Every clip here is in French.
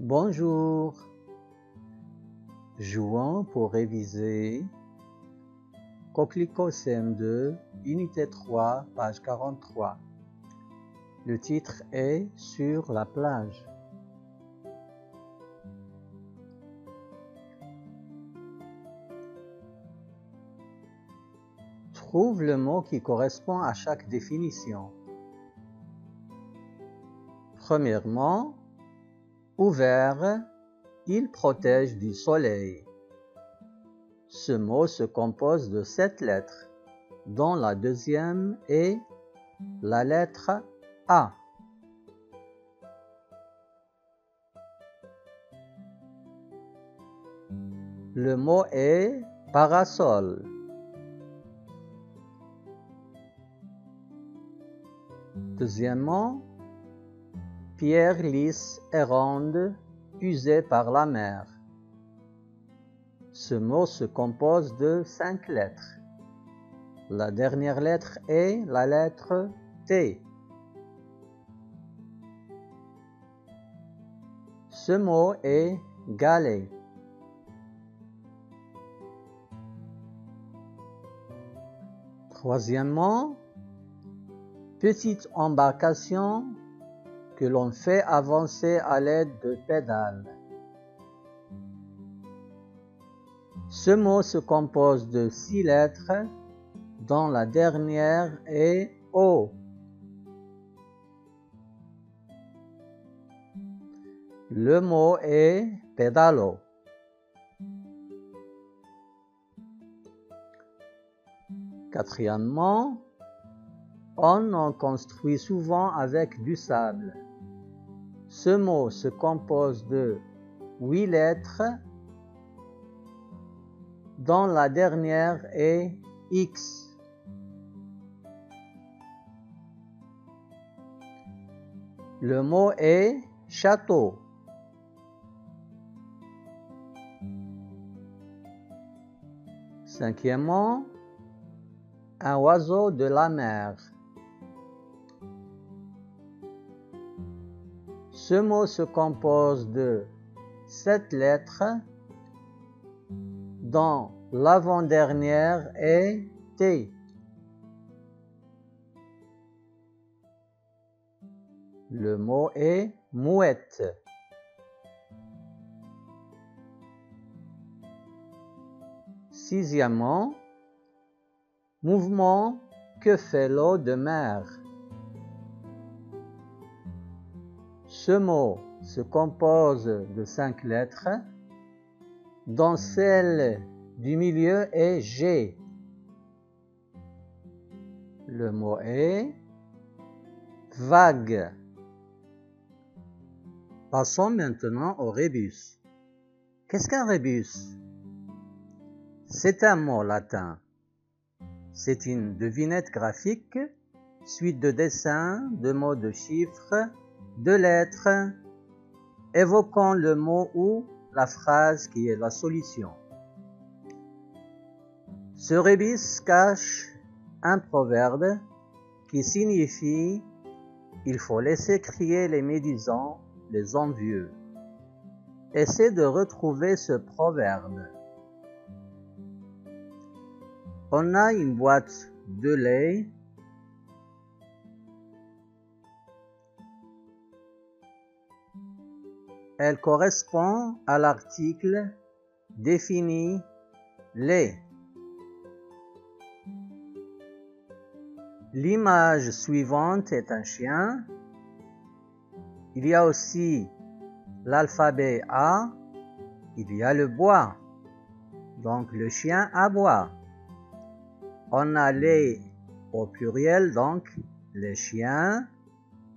Bonjour, jouons pour réviser Coquelicot CM2, unité 3, page 43. Le titre est « Sur la plage ». Trouve le mot qui correspond à chaque définition. Premièrement, ouvert, il protège du soleil. Ce mot se compose de 7 lettres, dont la deuxième est la lettre A. Le mot est parasol. Deuxièmement, pierre lisse et ronde usée par la mer. Ce mot se compose de 5 lettres. La dernière lettre est la lettre T. Ce mot est galet. Troisièmement, petite embarcation que l'on fait avancer à l'aide de pédales. Ce mot se compose de 6 lettres, dont la dernière est O. Le mot est pédalo. Quatrièmement, on en construit souvent avec du sable. Ce mot se compose de 8 lettres, dont la dernière est X. Le mot est château. Cinquièmement, un oiseau de la mer. Ce mot se compose de 7 lettres, dont l'avant-dernière est T. Le mot est mouette. Sixièmement, mouvement que fait l'eau de mer. Ce mot se compose de 5 lettres, dont celle du milieu est G. Le mot est vague. Passons maintenant au rébus. Qu'est-ce qu'un rébus? C'est un mot latin. C'est une devinette graphique, suite de dessins, de mots de chiffres, de lettres, évoquant le mot ou la phrase qui est la solution. Ce rébus cache un proverbe qui signifie « il faut laisser crier les médisants, les envieux ». Essaie de retrouver ce proverbe. On a une boîte de lait. Elle correspond à l'article défini lait. L'image suivante est un chien. Il y a aussi l'alphabet A. Il y a le bois. Donc le chien aboie. On a lait au pluriel, donc les chiens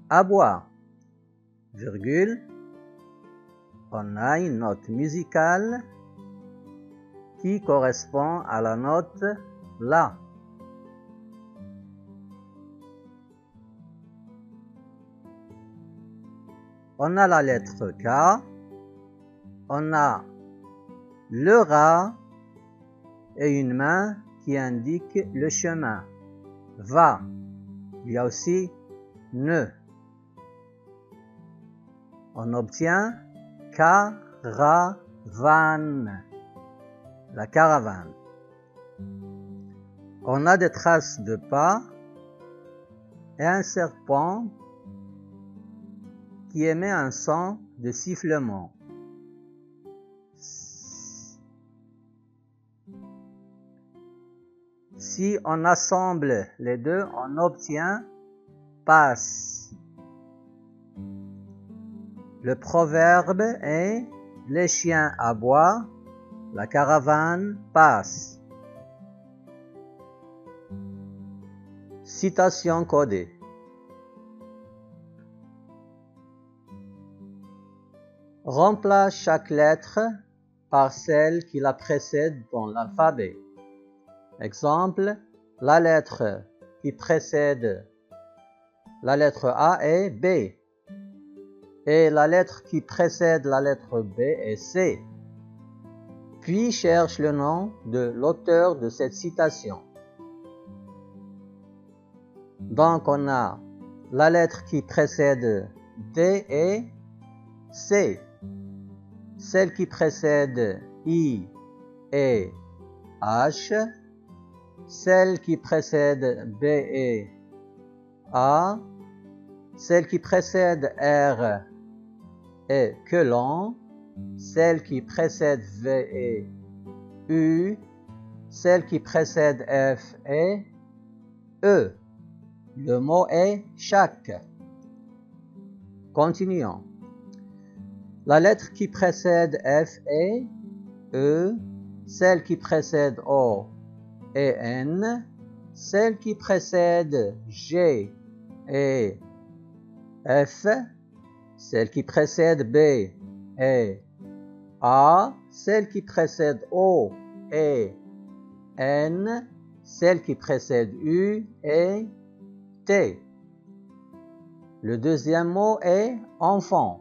aboient. Virgule. On a une note musicale qui correspond à la note La. On a la lettre K. On a le rat et une main qui indique le chemin. Va. Il y a aussi ne. On obtient caravane. La caravane. On a des traces de pas et un serpent qui émet un son de sifflement. Si on assemble les deux, on obtient passe. Le proverbe est les chiens aboient, la caravane passe. Citation codée. Remplace chaque lettre par celle qui la précède dans l'alphabet. Exemple, la lettre qui précède la lettre A est B et la lettre qui précède la lettre B est C. Puis cherche le nom de l'auteur de cette citation. Donc on a la lettre qui précède D et C. Celle qui précède I et H. Celle qui précède B et A. Celle qui précède R et colon. Celle qui précède V et U. Celle qui précède F et E. Le mot est chaque. Continuons. La lettre qui précède F est E. Celle qui précède O est N. Celle qui précède G est F. Celle qui précède B est A. Celle qui précède O est N. Celle qui précède U est T. Le deuxième mot est enfant.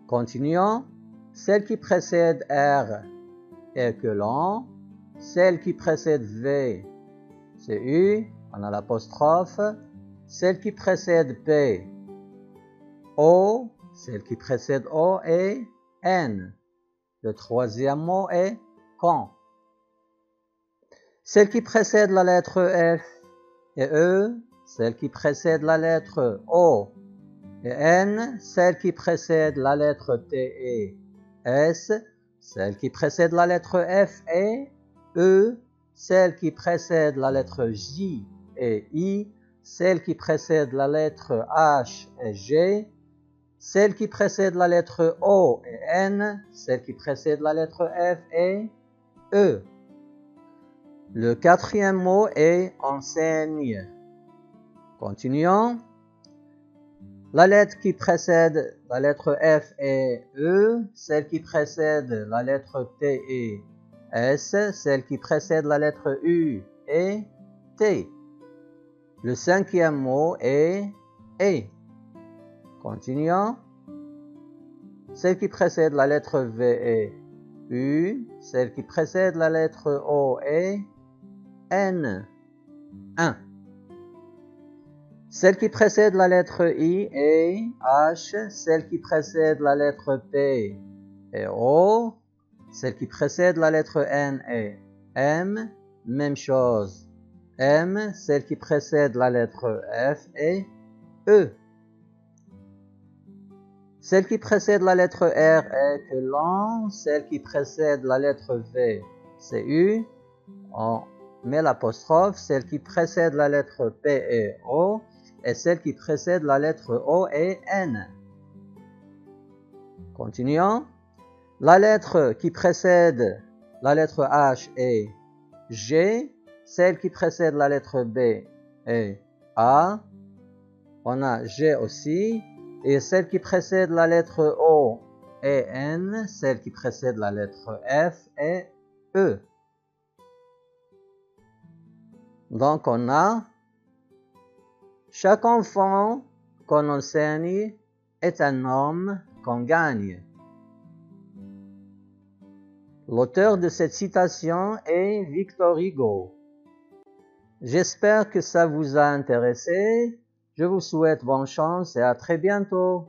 Continuons. Celle qui précède R est colon. Celle qui précède V, c'est U, on a l'apostrophe. Celle qui précède P, O. Celle qui précède O est N. Le troisième mot est quand. Celle qui précède la lettre F est E. Celle qui précède la lettre O est N. Celle qui précède la lettre T est S. Celle qui précède la lettre F est E. Celle qui précède la lettre J est I. Celle qui précède la lettre H est G. Celle qui précède la lettre O est N. Celle qui précède la lettre F est E. Le quatrième mot est enseigne. Continuons. La lettre qui précède la lettre F est E. Celle qui précède la lettre T est S. Celle qui précède la lettre U est T. Le cinquième mot est E. Continuons. Celle qui précède la lettre V est U. Celle qui précède la lettre O est N. 1. Celle qui précède la lettre I est H. Celle qui précède la lettre P est O. Celle qui précède la lettre N est M. Même chose. M. Celle qui précède la lettre F est E. Celle qui précède la lettre R est colon. Celle qui précède la lettre V, c'est U. On met l'apostrophe. Celle qui précède la lettre P est O. Et celle qui précède la lettre O est N. Continuons. La lettre qui précède la lettre H est G. Celle qui précède la lettre B est A. On a G aussi. Et celle qui précède la lettre O est N. Celle qui précède la lettre F est E. Donc on a chaque enfant qu'on enseigne est un homme qu'on gagne. L'auteur de cette citation est Victor Hugo. J'espère que ça vous a intéressé. Je vous souhaite bonne chance et à très bientôt.